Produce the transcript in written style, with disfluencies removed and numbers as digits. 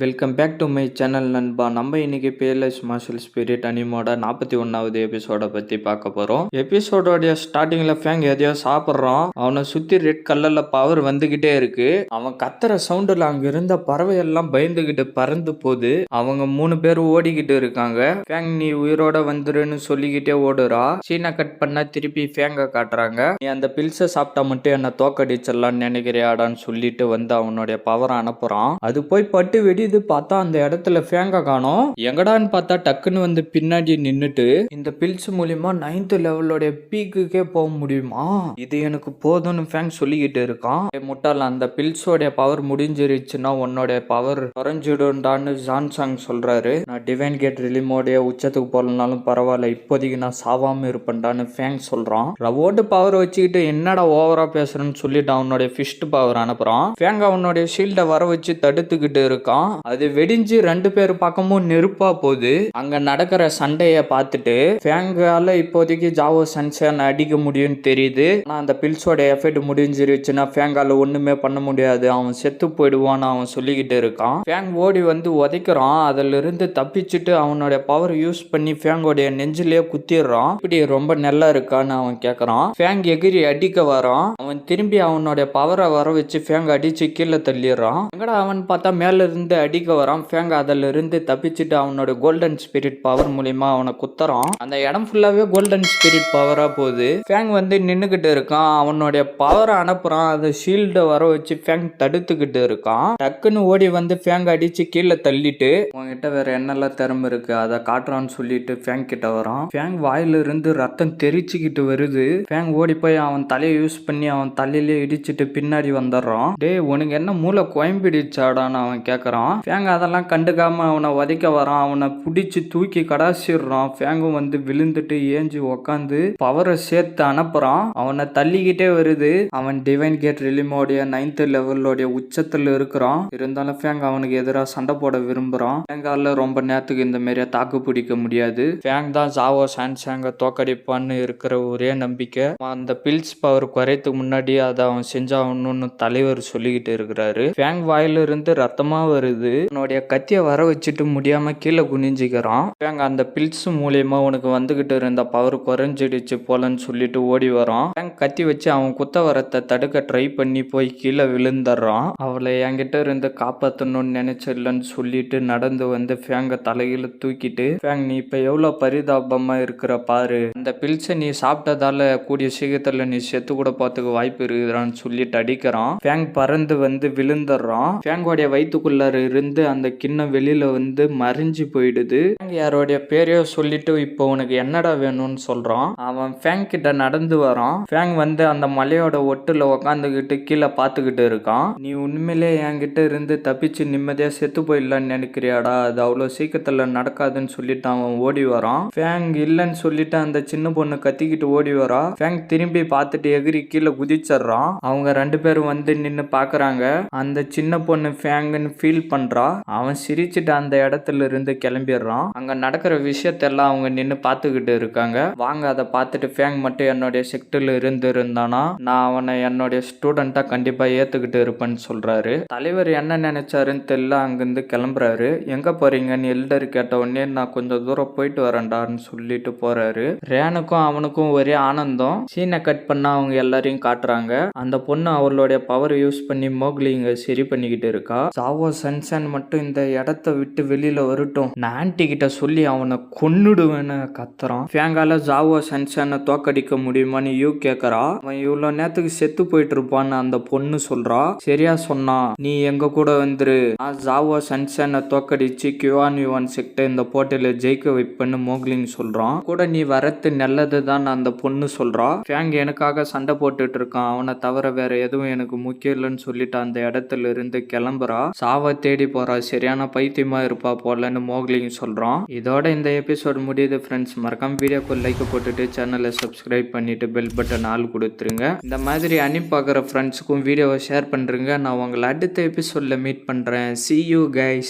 Welcome back to my channel நண்பா. நம்ம இன்னைக்கு பேர்லெஸ் மார்ஷல் ஸ்பிரிட் அனிமோட 41வது எபிசோட பத்தி பார்க்க போறோம். எபிசோடோடைய ஸ்டார்டிங்ல ஃபேங் எதையோ சாப்பிட்றான். அவனை சுத்தி ரெட் கலர்ல பவர் வந்துகிட்டே இருக்கு. அவன் கத்துற சவுண்டுல அங்க இருந்த பறவை எல்லாம் பயந்துகிட்டு பறந்து போகுது. அவங்க 3 பேர் ஓடிக்கிட்டு இருக்காங்க. ஃபேங் நீ உயிரோட வந்துருன்னு சொல்லிக்கிட்டே ஓடுறா. சீனை கட் பண்ண திருப்பி ஃபேங்க காட்டுறாங்க. நீ அந்த பில்ஸை சாப்பிட்டா மட்டும் என்ன தோக்கடிச்சிடலான்னு நினைக்கிறியாடான்னு சொல்லிட்டு வந்து அவனுடைய பவரை அனுப்புறான். அது போய் பட்டு வெடி இது பார்த்தா அந்த இடத்துல ஃபேங்க காணோம். எங்கடான்னு பார்த்தா டக்குன்னு வந்து பின்னாடி நின்னுட்டு இந்த பில்ஸ் மூலியமா 9th லெவலோட பீக்குக்கே போக முடியுமா, இது எனக்கு போதும்னு ஃபேங் சொல்லிக்கிட்டு இருக்கான். முட்டாள், அந்த பில்ஸோட பவர் முடிஞ்சிருச்சுன்னா உன்னோட பவர் குறைஞ்சிடும்டான்னு ஜான்சாங் சொல்றாரு. நான் டிவைன் கேட் ரிலிமோடைய உச்சத்துக்கு போலனாலும் பரவாயில்ல, இப்போதைக்கு நான் சாவாம இருப்பேன்டான்னு ஃபேங் சொல்றான். ரவோட்டு பவர் வச்சுக்கிட்டு என்னடா ஓவரா பேசுறேன்னு சொல்லிட்டு அவனுடைய ஃபிஸ்ட் பவர் அனுப்புறான். ஃபேங் அவனுடைய ஷீல்டை வர வச்சு தடுத்துக்கிட்டு இருக்கான். அது வெடிஞ்சு 2 பேர் பக்கமும் நெருப்பா போகுது. அங்க நடக்கிற சண்டைய பார்த்துட்டு ஃபேங்கால இப்போதைக்கு ஜாவோ சன்ஷன் அடிக்க முடியும்னு தெரியுது. ஆனா அந்த பில்ஸோட எஃபெக்ட் முடிஞ்சிருச்சுன்னா ஃபேங்கால ஒண்ணுமே பண்ண முடியாது, அவன் செத்து போயிடுவான்னு அவன் சொல்லிக்கிட்டு இருக்கான். ஃபேங் ஓடி வந்து உதைக்கிறான். அதுல இருந்து தப்பிச்சுட்டு அவனோட பவர் யூஸ் பண்ணி ஃபேங்கோடைய நெஞ்சிலேயே குத்திடுறான். இப்படி ரொம்ப நல்லா இருக்கான்னு அவன் கேக்குறான். ஃபேங் எகிரி அடிக்க வரான். அவன் திரும்பி அவனோட பவரை வர வச்சு ஃபேங் அடிச்சு கீழே தள்ளிடுறான். எங்கடா அவன் பார்த்தா மேல இருந்து அடிக்க வரான். ஃபேங் அதில் இருந்து தப்பிச்சுட்டு அவனோட கோல்டன் ஸ்பிரிட் பவர் மூலியமா அவனை குத்துறான். அந்த இடம் ஃபுல்லாவே கோல்டன் ஸ்பிரிட் பவரா போகுது. ஃபேங் வந்து நின்னுகிட்டு இருக்கான். அவனுடைய பவரை அனுப்புறான். அதை ஷீல்ட வர வச்சு ஃபேங் தடுத்துக்கிட்டு இருக்கான். டக்குன்னு ஓடி வந்து ஃபேங் அடிச்சு கீழே தள்ளிட்டு உங்ககிட்ட வேற என்னெல்லாம் திறமை இருக்கு அதை காட்டுறான்னு சொல்லிட்டு ஃபேங் கிட்ட வரான். ஃபேங் வாயில இருந்து ரத்தம் தெரிச்சுக்கிட்டு வருது. ஃபேங் ஓடி போய் அவன் தலையை யூஸ் பண்ணி அவன் தலையிலே இடிச்சிட்டு பின்னாடி வந்துடுறான். டேய், உனக்கு என்ன மூளை கோயம்பிடிச்சாடான்னு அவன் கேட்கறான். ஃபேங் அதெல்லாம் கண்டுக்காம அவனை உதைக்க வரான். அவனை பிடிச்சி தூக்கி கடாசிடுறான். ஃபேங்கும் வந்து விழுந்துட்டு ஏஞ்சி உக்காந்து பவரை சேர்த்து அனுப்புறான். அவனை தள்ளிக்கிட்டே வருது. அவன் டிவைன் கேட் ரிலிமோடைய 9th லெவலோடைய உச்சத்துல இருக்கிறான். இருந்தாலும் ஃபேங் அவனுக்கு எதிராக சண்டை போட விரும்புறான். ஃபேங்கால ரொம்ப நேரத்துக்கு இந்த மாதிரியா தாக்கு பிடிக்க முடியாது. ஃபேங் தான் ஜாவோ சான்சாங்க தோக்கடிப்பான்னு இருக்கிற ஒரே நம்பிக்கை. அந்த பில்ஸ் பவர் குறையத்துக்கு முன்னாடி அதை அவன் செஞ்சாகணும்னு தலைவர் சொல்லிக்கிட்டு இருக்கிறாரு. ஃபேங் வாயில இருந்து ரத்தமா வருது. அவனுடைய கத்தியை வர வச்சுட்டு முடியாம கீழே குனிஞ்சிக்கிறான். ஃபேங் அந்த பில்ஸ் மூலியமா உனக்கு வந்துகிட்டு இருந்த பவர் குறைஞ்சிடுச்சு போலன்னு சொல்லிட்டு ஓடி வரான். ஃபேங் கத்தி வச்சு அவன் குத்த வரத்தை தடுக்க ட்ரை பண்ணி போய் கீழே விழுந்துடுறான். அவளை என்கிட்ட இருந்து காப்பாற்றணும்னு நினைச்சிடலன்னு சொல்லிட்டு நடந்து வந்து ஃபேங்க தலையில தூக்கிட்டு, ஃபேங் நீ இப்ப எவ்வளவு பரிதாபமா இருக்கிற பாரு, அந்த பில்ஸை நீ சாப்பிட்டதால கூடிய சீக்கிரத்துல நீ செத்து கூட போறதுக்கு வாய்ப்பு இருக்குதான்னு சொல்லிட்டு அடிக்கிறான். ஃபேங் பறந்து வந்து விழுந்துடுறான். ஃபேங்கோடைய வயிற்றுக்குள்ளார இருந்து அந்த கிண்ணம் வெளியில வந்து மறைஞ்சு போயிடுது. யாரோடைய பேரையோ சொல்லிட்டு இப்போ உனக்கு என்னடா வேணும்னு சொல்றான். அவன் ஃபேங் கிட்ட நடந்து வரான். ஃபேங் வந்து அந்த மலையோட ஒட்டுல உக்காந்துக்கிட்டு கீழே பார்த்துக்கிட்டு இருக்கான். நீ உண்மையிலே என்கிட்ட இருந்து தப்பிச்சு நிம்மதியா செத்து போயிடலான்னு நினைக்கிறியாடா, அது அவ்வளவு சீக்கிரத்துல நடக்காதுன்னு சொல்லிட்டு அவன் ஓடி வரான். ஃபேங் இல்லைன்னு சொல்லிட்டு அந்த சின்ன பொண்ணு கத்திக்கிட்டு ஓடி வரா. ஃபேங் திரும்பி பார்த்துட்டு எகிரி கீழே குதிச்சிடுறான். அவங்க 2 பேரும் வந்து நின்னு பாக்குறாங்க. அந்த சின்ன பொண்ணு ஃபேங்னு ஃபீல் பண்றா. அவன் சிரிச்சுட்டு அந்த இடத்துல இருந்து கிளம்பிடுறான். அங்க நடக்கிற விஷயத்தெல்லாம் அவங்க நின்று பார்த்துக்கிட்டு இருக்காங்க. வாங்க அதை பார்த்துட்டு ஃபேங் மட்டும் என்னுடைய செக்டர்ல இருந்து இருந்தானா நான் அவனை என்னுடைய ஸ்டூடெண்டா கண்டிப்பா ஏத்துக்கிட்டு இருப்பேன்னு சொல்றாரு. தலைவர் என்ன நினைச்சாருன்னு தெரியல. அங்கிருந்து கிளம்புறாரு. எங்க போறீங்கன்னு எல்டர் கேட்ட உடனே நான் கொஞ்சம் தூரம் போயிட்டு வரேன்டான்னு சொல்லிட்டு போறாரு. ரேனுக்கும் அவனுக்கும் ஒரே ஆனந்தம். சீனை கட் பண்ணா அவங்க எல்லாரையும் காட்டுறாங்க. அந்த பொண்ணு அவளுடைய பவர் யூஸ் பண்ணி மோக்லி இங்க சரி பண்ணிக்கிட்டு இருக்கா. ஜாவோ சன்ஷன் மட்டும் இந்த இடத்த விட்டு வெளியில வரட்டும், நான் ஆன்டி கிட்ட சொல்லி அவனை கொன்னுடுவேன்னு கத்துறான். ஃபேங்கால ஜாவோ சன்ஷனை தோக்கடிக்க முடியுமான்னு யூ கேக்குறா. அவன் இவ்வளவு நேரத்துக்கு செத்து போயிட்டு இருப்பான்னு அந்த பொண்ணு சொல்றா. சரியா சொன்னா, நீ எங்க கூட வந்துரு, நான் ஜாவோ சன்ஷனை தோக்கடிச்சு கிவான் யுவான் செக்ட இந்த போட்டியில ஜெயிக்க வைப்பேன்னு மோக்லிங் சொல்றான். கூட நீ வரத்து நல்லதுதான் அந்த பொண்ணு சொல்றா. ஃபேங் எனக்காக சண்டை போட்டுட்டு இருக்கான், அவனை தவிர வேற எதுவும் எனக்கு முக்கியம் இல்லைன்னு சொல்லிட்டு அந்த இடத்துல இருந்து கிளம்புறா. சாவை தேடி போறா. சரியான பைத்தியமா இருப்பா போலன்னு மோக்லிங் சொல்றான். இதோட இந்த எபிசோட் முடியுது ஃப்ரெண்ட்ஸ். மறக்காம வீடியோக்கு லைக் போட்டுட்டு சேனலை சப்ஸ்கிரைப் பண்ணிட்டு பெல் பட்டன் ஆல் கொடுத்துருங்க. இந்த மாதிரி அனி பார்க்குற ஃப்ரெண்ட்ஸுக்கும் வீடியோவை ஷேர் பண்றீங்க. நான் உங்களை அடுத்த எபிசோட்ல மீட் பண்றேன். See you guys.